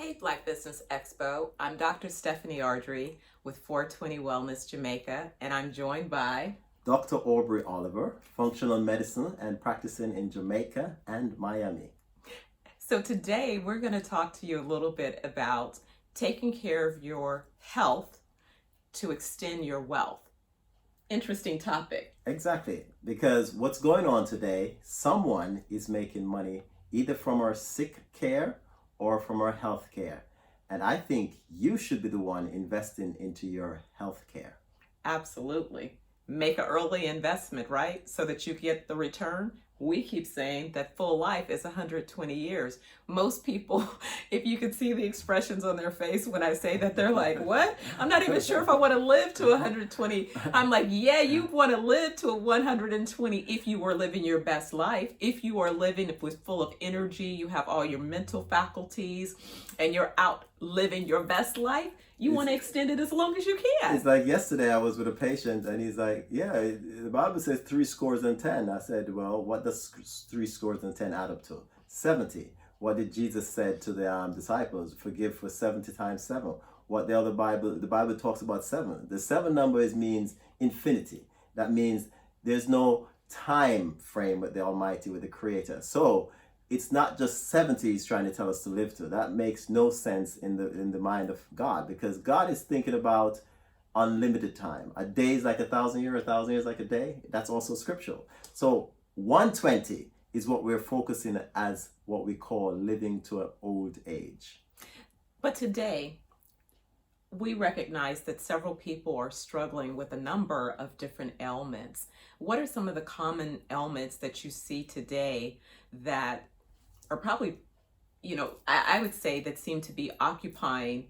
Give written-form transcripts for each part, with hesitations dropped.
Hey, Black Business Expo. I'm Dr. Stephanie Ardrey with 420 Wellness Jamaica, and I'm joined by Dr. Aubrey Oliver, functional medicine and practicing in Jamaica and Miami. So today we're going to talk to you a little bit about taking care of your health to extend your wealth. Interesting topic. Exactly, because what's going on today, someone is making money either from our sick care or from our health care. And I think you should be the one investing into your health care. Absolutely. Make an early investment, right? So that you get the return. We keep saying that full life is 120 years. Most people, if you could see the expressions on their face when I say that, they're like, what? I'm not even sure if I want to live to 120. I'm like, yeah, you want to live to 120 if you are living your best life. If you are living with full of energy, you have all your mental faculties, and you're out living your best life. You want to extend it as long as you can. It's like yesterday I was with a patient and he's like, yeah, the Bible says 10. I said, well, what does 10 add up to? 70. What did Jesus said to the disciples? Forgive for 70 times 7. What the Bible talks about 7. The 7 number means infinity. That means there's no time frame with the Almighty, with the Creator. So it's not just 70 he's trying to tell us to live to. That makes no sense in the mind of God, because God is thinking about unlimited time. A day is like 1,000 years, 1,000 years like a day. That's also scriptural. So 120 is what we're focusing as what we call living to an old age. But today, we recognize that several people are struggling with a number of different ailments. What are some of the common ailments that you see today that are probably, I would say that seem to be occupying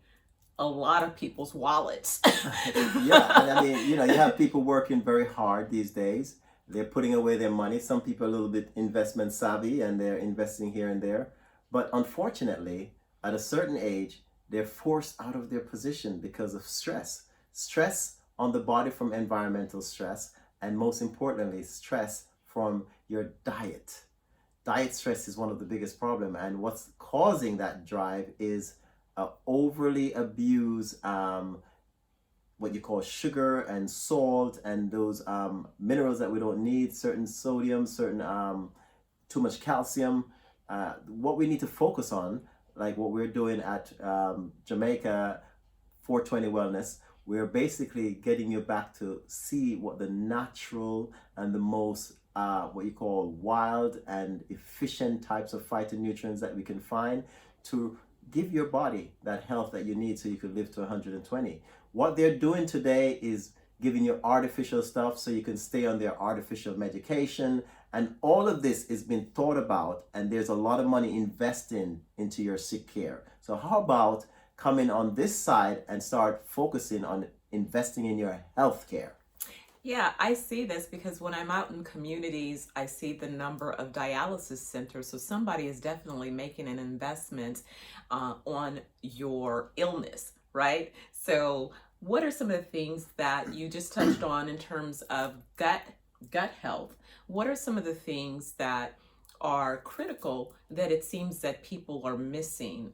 a lot of people's wallets? Yeah, and I mean, you have people working very hard these days. They're putting away their money. Some people are a little bit investment savvy and they're investing here and there. But unfortunately, at a certain age, they're forced out of their position because of stress. Stress on the body from environmental stress, and most importantly, stress from your diet. Diet stress is one of the biggest problems, and what's causing that drive is overly abused what you call sugar and salt and those minerals that we don't need, certain sodium, certain too much calcium. What we need to focus on, like what we're doing at Jamaica 420 Wellness, we're basically getting you back to see what the natural and the most what you call wild and efficient types of phytonutrients that we can find to give your body that health that you need so you could live to 120. What they're doing today is giving you artificial stuff so you can stay on their artificial medication, and all of this is being thought about, and there's a lot of money investing into your sick care. So how about coming on this side and start focusing on investing in your health care? Yeah, I see this because when I'm out in communities, I see the number of dialysis centers. So somebody is definitely making an investment on your illness, right? So what are some of the things that you just touched on in terms of gut health? What are some of the things that are critical that it seems that people are missing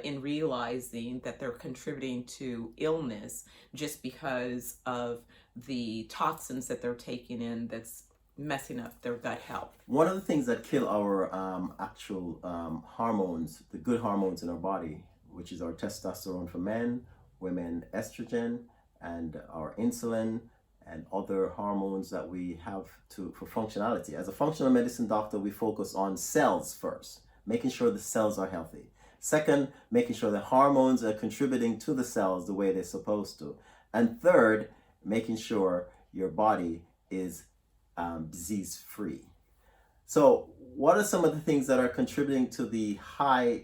in realizing that they're contributing to illness just because of the toxins that they're taking in that's messing up their gut health? One of the things that kill our actual hormones, the good hormones in our body, which is our testosterone for men, women estrogen, and our insulin, and other hormones that we have for functionality. As a functional medicine doctor, we focus on cells first, making sure the cells are healthy. Second, making sure the hormones are contributing to the cells the way they're supposed to. And third, making sure your body is disease-free. So what are some of the things that are contributing to the high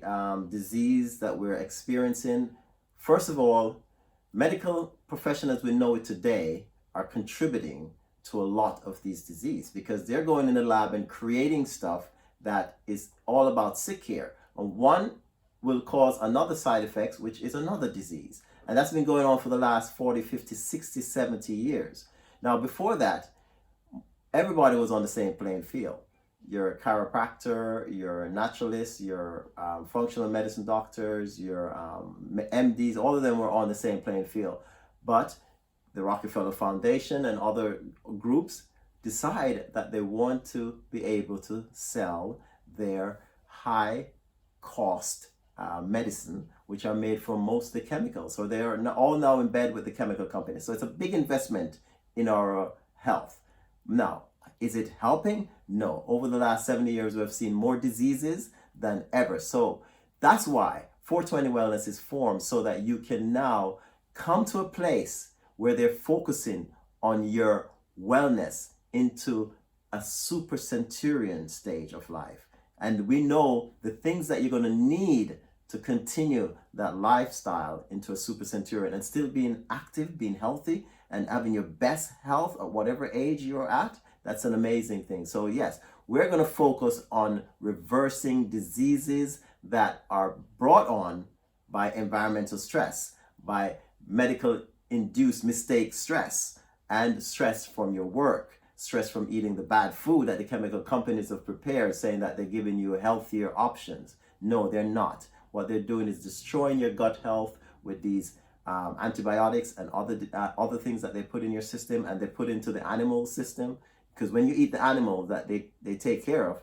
disease that we're experiencing? First of all, medical professionals, we know it today, are contributing to a lot of these diseases because they're going in the lab and creating stuff that is all about sick care. And one will cause another side effects, which is another disease. And that's been going on for the last 40, 50, 60, 70 years. Now, before that, everybody was on the same playing field. your chiropractor, your naturalist, your functional medicine doctors, your MDs, all of them were on the same playing field. But the Rockefeller Foundation and other groups decide that they want to be able to sell their high cost medicine, which are made from mostly chemicals. So they are all now in bed with the chemical companies. So it's a big investment in our health. Now, is it helping? No. Over the last 70 years, we've seen more diseases than ever. So that's why 420 Wellness is formed, so that you can now come to a place where they're focusing on your wellness into a super centurion stage of life. And we know the things that you're going to need to continue that lifestyle into a super centurion and still being active, being healthy, and having your best health at whatever age you're at. That's an amazing thing. So yes, we're going to focus on reversing diseases that are brought on by environmental stress, by medical induced mistake stress, and stress from your work, stress from eating the bad food that the chemical companies have prepared, saying that they're giving you healthier options. No, they're not. What they're doing is destroying your gut health with these antibiotics and other things that they put in your system, and they put into the animal system. Because when you eat the animal that they take care of,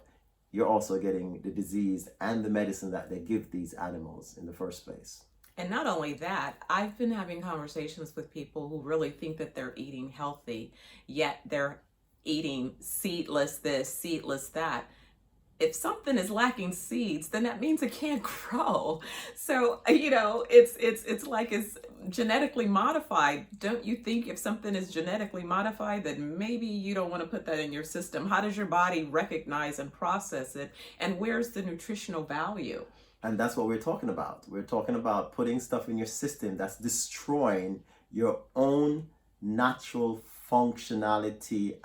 you're also getting the disease and the medicine that they give these animals in the first place. And not only that, I've been having conversations with people who really think that they're eating healthy, yet they're eating seedless this, seedless that. If something is lacking seeds, then that means it can't grow. So, it's like it's genetically modified. Don't you think if something is genetically modified, then maybe you don't want to put that in your system? How does your body recognize and process it? And where's the nutritional value? And that's what we're talking about. We're talking about putting stuff in your system that's destroying your own natural functionality,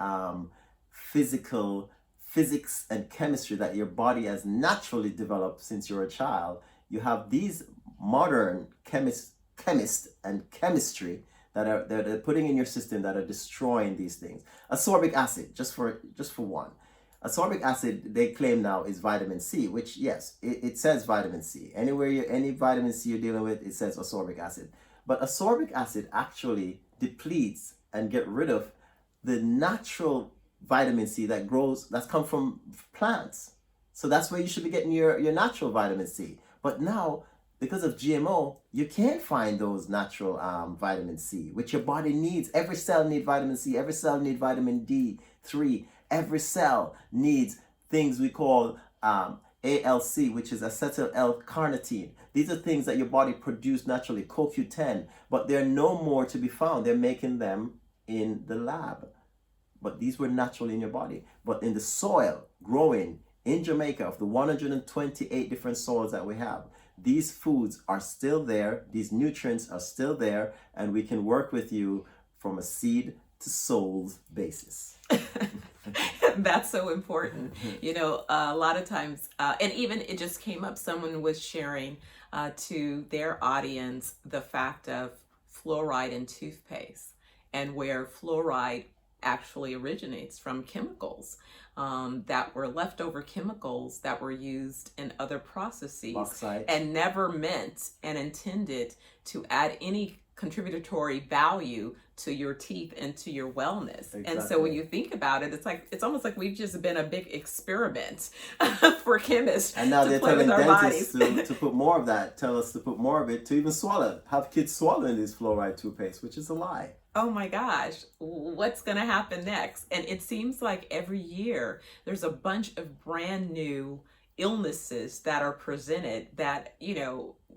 physics and chemistry that your body has naturally developed since you're a child. You have these modern chemists and chemistry that they're putting in your system that are destroying these things. Ascorbic acid, just for one. Ascorbic acid, they claim now, is vitamin C, which, yes, it says vitamin C. Any vitamin C you're dealing with, it says ascorbic acid. But ascorbic acid actually depletes and get rid of the natural vitamin C that's come from plants. So that's where you should be getting your natural vitamin C. But now, because of GMO, you can't find those natural vitamin C, which your body needs. Every cell needs vitamin C. Every cell needs vitamin D3. Every cell needs things we call ALC, which is acetyl L-carnitine. These are things that your body produces naturally, CoQ10, but they're no more to be found. They're making them in the lab. But these were natural in your body. But in the soil growing in Jamaica, of the 128 different soils that we have, these foods are still there, these nutrients are still there, and we can work with you from a seed to souls basis. That's so important. A lot of times, and even it just came up, someone was sharing to their audience the fact of fluoride in toothpaste, and where fluoride actually originates from chemicals that were leftover chemicals that were used in other processes. Bauxite. And never meant and intended to add any contributory value to your teeth and to your wellness. Exactly. And so when you think about it, it's almost like we've just been a big experiment for chemists. And now to they're play telling with our dentists to put more of that, tell us to put more of it, to even swallow, have kids swallowing this fluoride toothpaste, which is a lie. Oh my gosh, what's going to happen next? And it seems like every year there's a bunch of brand new illnesses that are presented that,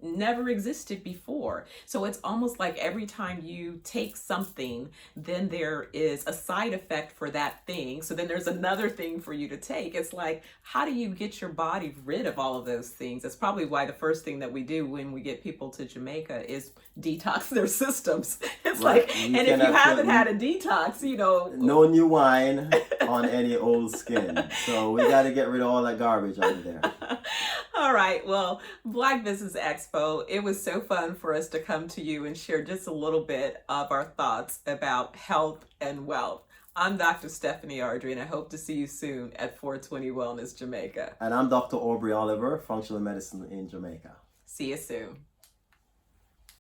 never existed before. So it's almost like every time you take something, then there is a side effect for that thing. So then there's another thing for you to take. It's like, how do you get your body rid of all of those things? That's probably why the first thing that we do when we get people to Jamaica is detox their systems. It's right. Like, and if you haven't had a detox, no new wine on any old skin. So we got to get rid of all that garbage out of there. All right. Well, Black Business Expo, it was so fun for us to come to you and share just a little bit of our thoughts about health and wealth. I'm Dr. Stephanie Ardrey, and I hope to see you soon at 420 Wellness Jamaica. And I'm Dr. Aubrey Oliver, functional medicine in Jamaica. See you soon.